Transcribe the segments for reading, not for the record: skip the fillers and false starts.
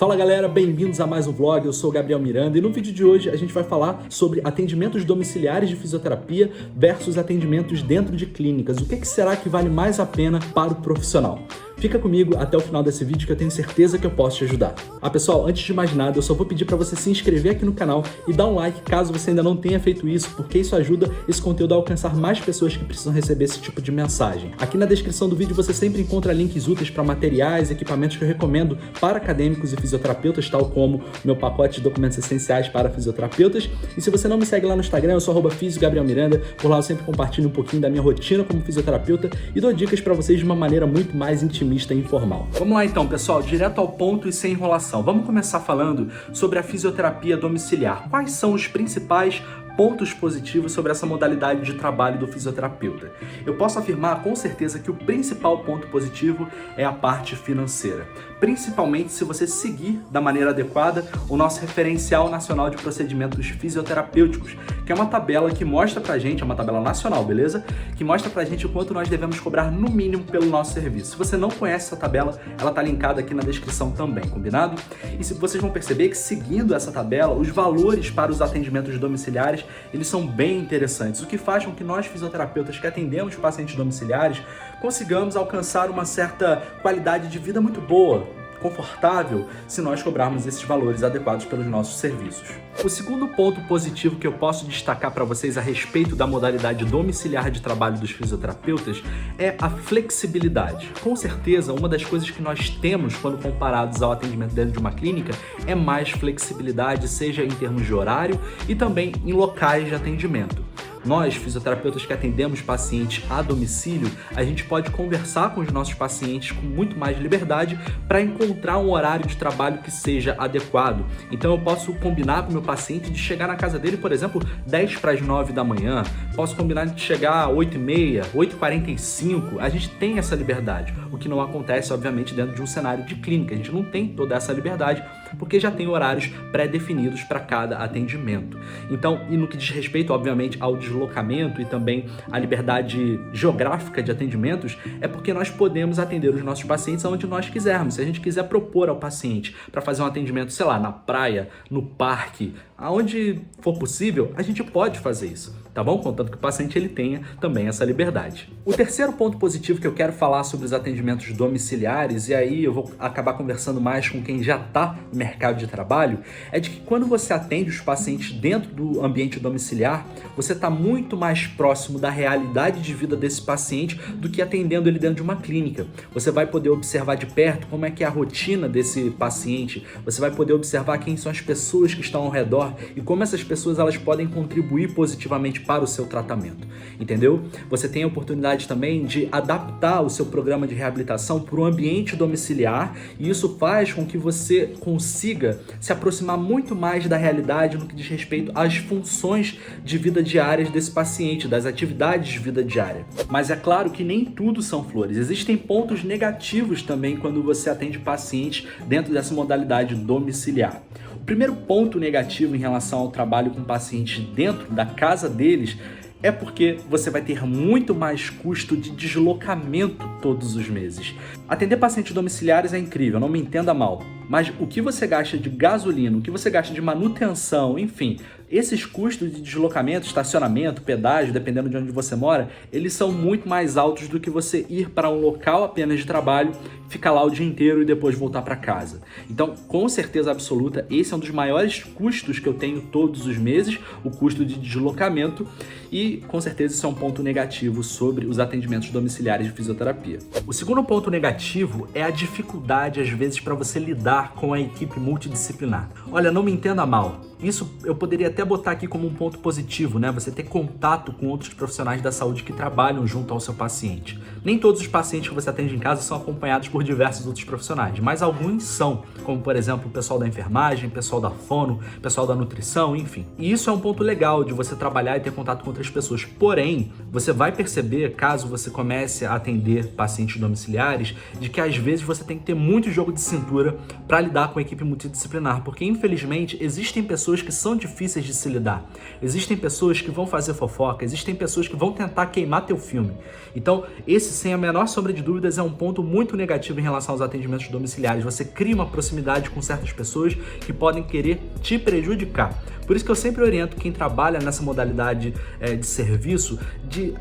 Fala galera, bem-vindos a mais um vlog, eu sou o Gabriel Miranda e no vídeo de hoje a gente vai falar sobre atendimentos domiciliares de fisioterapia versus atendimentos dentro de clínicas. O que será que vale mais a pena para o profissional? Fica comigo até o final desse vídeo que eu tenho certeza que eu posso te ajudar. Pessoal, antes de mais nada, eu só vou pedir para você se inscrever aqui no canal e dar um like caso você ainda não tenha feito isso, porque isso ajuda esse conteúdo a alcançar mais pessoas que precisam receber esse tipo de mensagem. Aqui na descrição do vídeo você sempre encontra links úteis para materiais, equipamentos que eu recomendo para acadêmicos e fisioterapeutas, tal como meu pacote de documentos essenciais para fisioterapeutas. E se você não me segue lá no Instagram, eu sou @FisioGabrielMiranda. Por lá eu sempre compartilho um pouquinho da minha rotina como fisioterapeuta e dou dicas para vocês de uma maneira muito mais intimista e informal. Vamos lá então, pessoal, direto ao ponto e sem enrolação. Vamos começar falando sobre a fisioterapia domiciliar. Quais são os principais pontos positivos sobre essa modalidade de trabalho do fisioterapeuta? Eu posso afirmar com certeza que o principal ponto positivo é a parte financeira, principalmente se você seguir da maneira adequada o nosso referencial nacional de procedimentos fisioterapêuticos, que é uma tabela que mostra pra gente, é uma tabela nacional, beleza? Que mostra pra gente o quanto nós devemos cobrar no mínimo pelo nosso serviço. Se você não conhece essa tabela, ela tá linkada aqui na descrição também, combinado? E se vocês vão perceber que seguindo essa tabela, os valores para os atendimentos domiciliares eles são bem interessantes, o que faz com que nós fisioterapeutas que atendemos pacientes domiciliares consigamos alcançar uma certa qualidade de vida muito boa, confortável, se nós cobrarmos esses valores adequados pelos nossos serviços. O segundo ponto positivo que eu posso destacar para vocês a respeito da modalidade domiciliar de trabalho dos fisioterapeutas é a flexibilidade. Com certeza, uma das coisas que nós temos quando comparados ao atendimento dentro de uma clínica é mais flexibilidade, seja em termos de horário e também em locais de atendimento. Nós, fisioterapeutas que atendemos pacientes a domicílio, a gente pode conversar com os nossos pacientes com muito mais liberdade para encontrar um horário de trabalho que seja adequado. Então eu posso combinar com o meu paciente de chegar na casa dele, por exemplo, 10 para as 9 da manhã, posso combinar de chegar às 8h30, 8h45, a gente tem essa liberdade, o que não acontece, obviamente, dentro de um cenário de clínica, a gente não tem toda essa liberdade, porque já tem horários pré-definidos para cada atendimento. Então, e no que diz respeito, obviamente, ao deslocamento e também à liberdade geográfica de atendimentos, é porque nós podemos atender os nossos pacientes aonde nós quisermos. Se a gente quiser propor ao paciente para fazer um atendimento, sei lá, na praia, no parque, aonde for possível, a gente pode fazer isso, tá bom? Contanto que o paciente ele tenha também essa liberdade. O terceiro ponto positivo que eu quero falar sobre os atendimentos domiciliares, e aí eu vou acabar conversando mais com quem já está no mercado de trabalho, é de que quando você atende os pacientes dentro do ambiente domiciliar, você está muito mais próximo da realidade de vida desse paciente do que atendendo ele dentro de uma clínica. Você vai poder observar de perto como é que é a rotina desse paciente, você vai poder observar quem são as pessoas que estão ao redor e como essas pessoas elas podem contribuir positivamente para o seu tratamento, entendeu? Você tem a oportunidade também de adaptar o seu programa de reabilitação para o ambiente domiciliar e isso faz com que você consiga se aproximar muito mais da realidade no que diz respeito às funções de vida diárias desse paciente, das atividades de vida diária. Mas é claro que nem tudo são flores, existem pontos negativos também quando você atende pacientes dentro dessa modalidade domiciliar. O primeiro ponto negativo em relação ao trabalho com pacientes dentro da casa deles é porque você vai ter muito mais custo de deslocamento todos os meses. Atender pacientes domiciliares é incrível, não me entenda mal, mas o que você gasta de gasolina, o que você gasta de manutenção, enfim, esses custos de deslocamento, estacionamento, pedágio, dependendo de onde você mora, eles são muito mais altos do que você ir para um local apenas de trabalho, ficar lá o dia inteiro e depois voltar para casa. Então, com certeza absoluta, esse é um dos maiores custos que eu tenho todos os meses, o custo de deslocamento, e com certeza isso é um ponto negativo sobre os atendimentos domiciliares de fisioterapia. O segundo ponto negativo é a dificuldade, às vezes, para você lidar com a equipe multidisciplinar. Olha, não me entenda mal, isso eu poderia até botar aqui como um ponto positivo, né? Você ter contato com outros profissionais da saúde que trabalham junto ao seu paciente. Nem todos os pacientes que você atende em casa são acompanhados por diversos outros profissionais, mas alguns são, como por exemplo o pessoal da enfermagem, o pessoal da fono, o pessoal da nutrição, enfim. E isso é um ponto legal de você trabalhar e ter contato com outras pessoas. Porém, você vai perceber, caso você comece a atender pacientes domiciliares, de que às vezes você tem que ter muito jogo de cintura para lidar com a equipe multidisciplinar, porque infelizmente existem pessoas que são difíceis de se lidar, existem pessoas que vão fazer fofoca, existem pessoas que vão tentar queimar teu filme. Então esse, sem a menor sombra de dúvidas, é um ponto muito negativo em relação aos atendimentos domiciliares. Você cria uma proximidade com certas pessoas que podem querer te prejudicar. Por isso que eu sempre oriento quem trabalha nessa modalidade de serviço,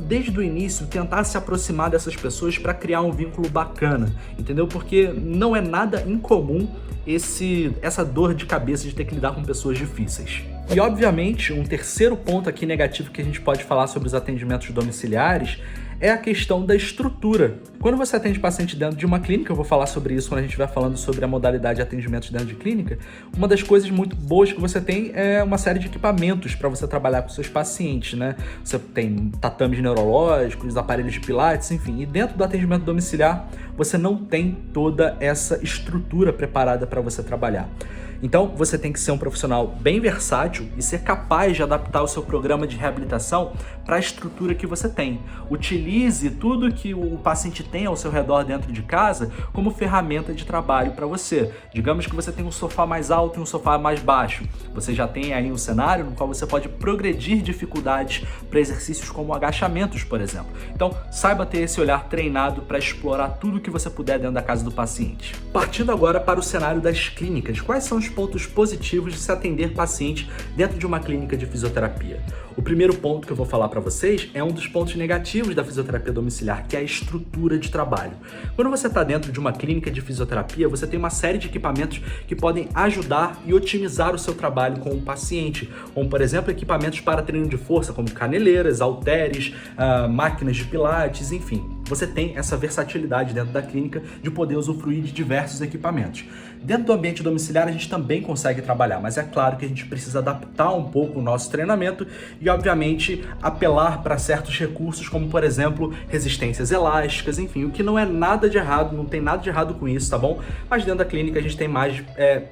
desde o início, tentar se aproximar dessas pessoas para criar um vínculo bacana, entendeu? Porque não é nada incomum essa dor de cabeça de ter que lidar com pessoas difíceis. E obviamente, um terceiro ponto aqui negativo que a gente pode falar sobre os atendimentos domiciliares é a questão da estrutura. Quando você atende paciente dentro de uma clínica, eu vou falar sobre isso quando a gente estiver falando sobre a modalidade de atendimentos dentro de clínica, uma das coisas muito boas que você tem é uma série de equipamentos para você trabalhar com seus pacientes, né? Você tem tatames neurológicos, aparelhos de pilates, enfim. E dentro do atendimento domiciliar, você não tem toda essa estrutura preparada para você trabalhar. Então, você tem que ser um profissional bem versátil e ser capaz de adaptar o seu programa de reabilitação para a estrutura que você tem. Utilize tudo que o paciente tem ao seu redor dentro de casa como ferramenta de trabalho para você. Digamos que você tem um sofá mais alto e um sofá mais baixo. Você já tem aí um cenário no qual você pode progredir dificuldades para exercícios como agachamentos, por exemplo. Então, saiba ter esse olhar treinado para explorar tudo que você puder dentro da casa do paciente. Partindo agora para o cenário das clínicas, quais são os pontos positivos de se atender paciente dentro de uma clínica de fisioterapia? O primeiro ponto que eu vou falar para vocês é um dos pontos negativos da fisioterapia domiciliar, que é a estrutura de trabalho. Quando você está dentro de uma clínica de fisioterapia, você tem uma série de equipamentos que podem ajudar e otimizar o seu trabalho com o paciente, como por exemplo equipamentos para treino de força, como caneleiras, halteres, máquinas de pilates, enfim. Você tem essa versatilidade dentro da clínica de poder usufruir de diversos equipamentos. Dentro do ambiente domiciliar a gente também consegue trabalhar, mas é claro que a gente precisa adaptar um pouco o nosso treinamento e obviamente apelar para certos recursos, como por exemplo resistências elásticas, enfim, o que não é nada de errado, não tem nada de errado com isso, tá bom? Mas dentro da clínica a gente tem mais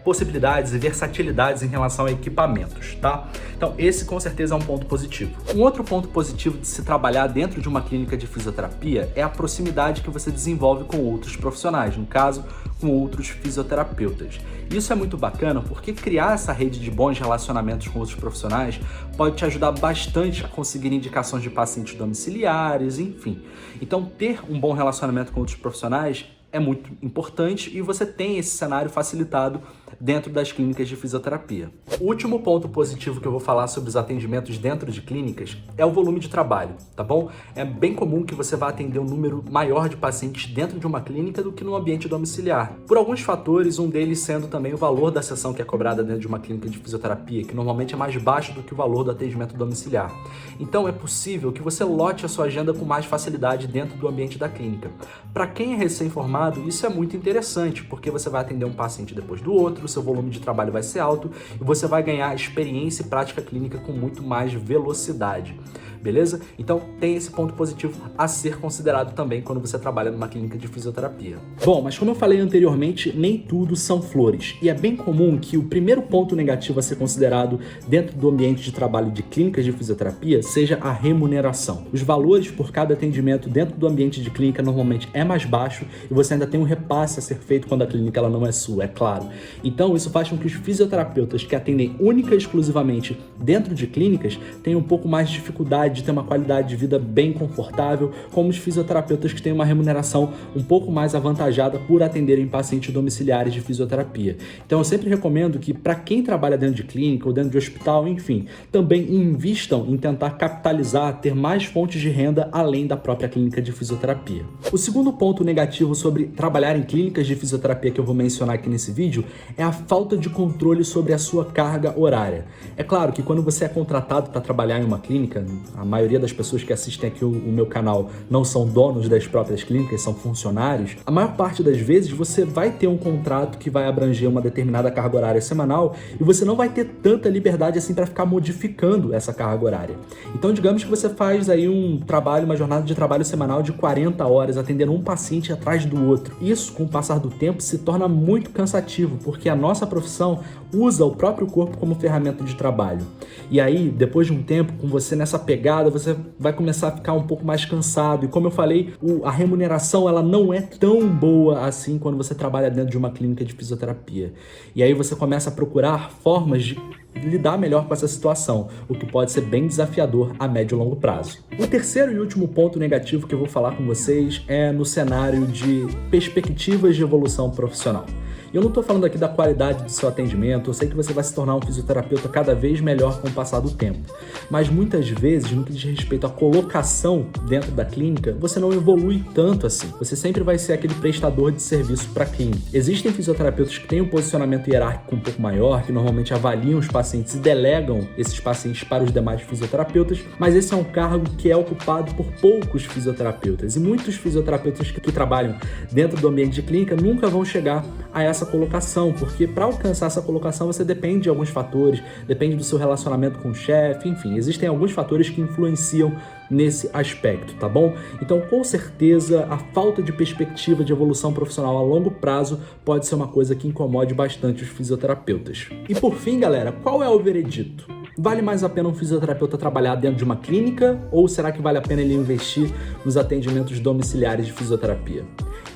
possibilidades e versatilidades em relação a equipamentos, tá? Então esse com certeza é um ponto positivo. Um outro ponto positivo de se trabalhar dentro de uma clínica de fisioterapia é a proximidade que você desenvolve com outros profissionais, no caso, com outros fisioterapeutas. Isso é muito bacana porque criar essa rede de bons relacionamentos com outros profissionais pode te ajudar bastante a conseguir indicações de pacientes domiciliares, enfim. Então, ter um bom relacionamento com outros profissionais é muito importante e você tem esse cenário facilitado dentro das clínicas de fisioterapia. O último ponto positivo que eu vou falar sobre os atendimentos dentro de clínicas é o volume de trabalho, tá bom? É bem comum que você vá atender um número maior de pacientes dentro de uma clínica do que no ambiente domiciliar. Por alguns fatores, um deles sendo também o valor da sessão que é cobrada dentro de uma clínica de fisioterapia, que normalmente é mais baixo do que o valor do atendimento domiciliar. Então é possível que você lote a sua agenda com mais facilidade dentro do ambiente da clínica. Para quem é recém-formado, isso é muito interessante, porque você vai atender um paciente depois do outro, seu volume de trabalho vai ser alto e você vai ganhar experiência e prática clínica com muito mais velocidade. Beleza? Então tem esse ponto positivo a ser considerado também quando você trabalha numa clínica de fisioterapia. Bom, mas como eu falei anteriormente, nem tudo são flores. E é bem comum que o primeiro ponto negativo a ser considerado dentro do ambiente de trabalho de clínicas de fisioterapia seja a remuneração. Os valores por cada atendimento dentro do ambiente de clínica normalmente é mais baixo e você ainda tem um repasse a ser feito quando a clínica ela não é sua, é claro. Então isso faz com que os fisioterapeutas que atendem única e exclusivamente dentro de clínicas tenham um pouco mais de dificuldade de ter uma qualidade de vida bem confortável, como os fisioterapeutas que têm uma remuneração um pouco mais avantajada por atenderem pacientes domiciliares de fisioterapia. Então eu sempre recomendo que para quem trabalha dentro de clínica ou dentro de hospital, enfim, também invistam em tentar capitalizar, ter mais fontes de renda além da própria clínica de fisioterapia. O segundo ponto negativo sobre trabalhar em clínicas de fisioterapia que eu vou mencionar aqui nesse vídeo é a falta de controle sobre a sua carga horária. É claro que quando você é contratado para trabalhar em uma clínica, a maioria das pessoas que assistem aqui o meu canal não são donos das próprias clínicas, são funcionários. A maior parte das vezes você vai ter um contrato que vai abranger uma determinada carga horária semanal e você não vai ter tanta liberdade assim para ficar modificando essa carga horária. Então digamos que você faz aí uma jornada de trabalho semanal de 40 horas, atendendo um paciente atrás do outro. Isso, com o passar do tempo, se torna muito cansativo, porque a nossa profissão usa o próprio corpo como ferramenta de trabalho. E aí, depois de um tempo, com você nessa pegada sobrecarregada, você vai começar a ficar um pouco mais cansado. E como eu falei, a remuneração ela não é tão boa assim quando você trabalha dentro de uma clínica de fisioterapia. E aí você começa a procurar formas de lidar melhor com essa situação, o que pode ser bem desafiador a médio e longo prazo. O terceiro e último ponto negativo que eu vou falar com vocês é no cenário de perspectivas de evolução profissional. E eu não estou falando aqui da qualidade do seu atendimento, eu sei que você vai se tornar um fisioterapeuta cada vez melhor com o passar do tempo. Mas muitas vezes, no que diz respeito à colocação dentro da clínica, você não evolui tanto assim. Você sempre vai ser aquele prestador de serviço para a clínica. Existem fisioterapeutas que têm um posicionamento hierárquico um pouco maior, que normalmente avaliam os pacientes e delegam esses pacientes para os demais fisioterapeutas, mas esse é um cargo que é ocupado por poucos fisioterapeutas. E muitos fisioterapeutas que trabalham dentro do ambiente de clínica nunca vão chegar a essa colocação, porque para alcançar essa colocação você depende de alguns fatores, depende do seu relacionamento com o chefe, enfim, existem alguns fatores que influenciam nesse aspecto, tá bom? Então, com certeza, a falta de perspectiva de evolução profissional a longo prazo pode ser uma coisa que incomode bastante os fisioterapeutas. E por fim, galera, qual é o veredito? Vale mais a pena um fisioterapeuta trabalhar dentro de uma clínica ou será que vale a pena ele investir nos atendimentos domiciliares de fisioterapia?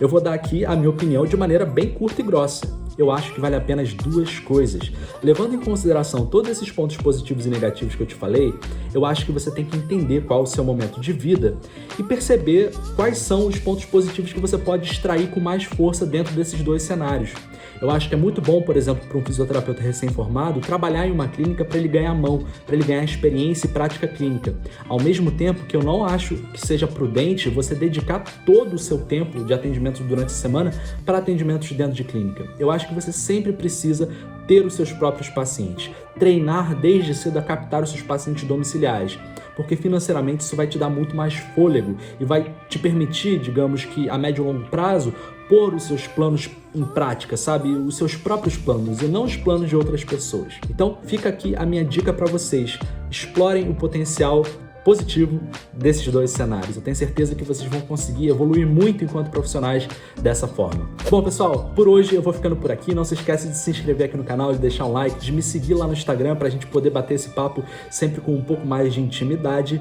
Eu vou dar aqui a minha opinião de maneira bem curta e grossa. Eu acho que vale a pena as duas coisas. Levando em consideração todos esses pontos positivos e negativos que eu te falei, eu acho que você tem que entender qual é o seu momento de vida e perceber quais são os pontos positivos que você pode extrair com mais força dentro desses dois cenários. Eu acho que é muito bom, por exemplo, para um fisioterapeuta recém-formado, trabalhar em uma clínica para ele ganhar mão, para ele ganhar experiência e prática clínica. Ao mesmo tempo que eu não acho que seja prudente você dedicar todo o seu tempo de atendimento durante a semana para atendimentos dentro de clínica. Eu acho que você sempre precisa ter os seus próprios pacientes, treinar desde cedo a captar os seus pacientes domiciliares, porque financeiramente isso vai te dar muito mais fôlego e vai te permitir, digamos que a médio e longo prazo, pôr os seus planos em prática, sabe? Os seus próprios planos e não os planos de outras pessoas. Então fica aqui a minha dica para vocês, explorem o potencial positivo desses dois cenários. Eu tenho certeza que vocês vão conseguir evoluir muito enquanto profissionais dessa forma. Bom, pessoal, por hoje eu vou ficando por aqui. Não se esquece de se inscrever aqui no canal, de deixar um like, de me seguir lá no Instagram para a gente poder bater esse papo sempre com um pouco mais de intimidade.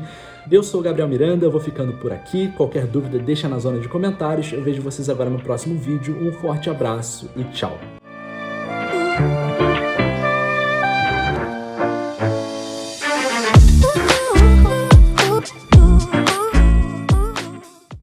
Eu sou o Gabriel Miranda, eu vou ficando por aqui. Qualquer dúvida, deixa na zona de comentários. Eu vejo vocês agora no próximo vídeo. Um forte abraço e tchau!